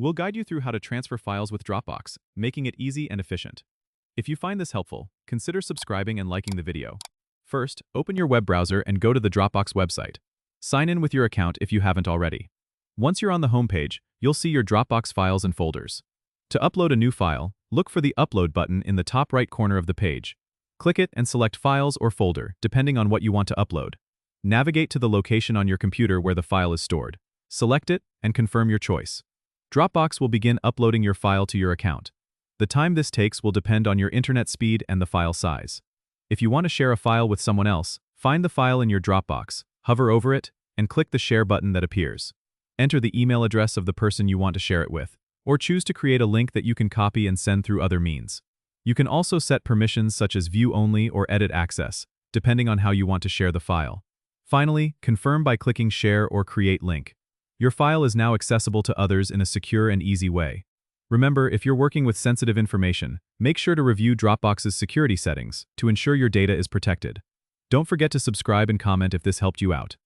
We'll guide you through how to transfer files with Dropbox, making it easy and efficient. If you find this helpful, consider subscribing and liking the video. First, open your web browser and go to the Dropbox website. Sign in with your account if you haven't already. Once you're on the home page, you'll see your Dropbox files and folders. To upload a new file, look for the Upload button in the top right corner of the page. Click it and select Files or Folder, depending on what you want to upload. Navigate to the location on your computer where the file is stored. Select it and confirm your choice. Dropbox will begin uploading your file to your account. The time this takes will depend on your internet speed and the file size. If you want to share a file with someone else, find the file in your Dropbox, hover over it, and click the Share button that appears. Enter the email address of the person you want to share it with, or choose to create a link that you can copy and send through other means. You can also set permissions such as view only or edit access, depending on how you want to share the file. Finally, confirm by clicking Share or Create Link. Your file is now accessible to others in a secure and easy way. Remember, if you're working with sensitive information, make sure to review Dropbox's security settings to ensure your data is protected. Don't forget to subscribe and comment if this helped you out.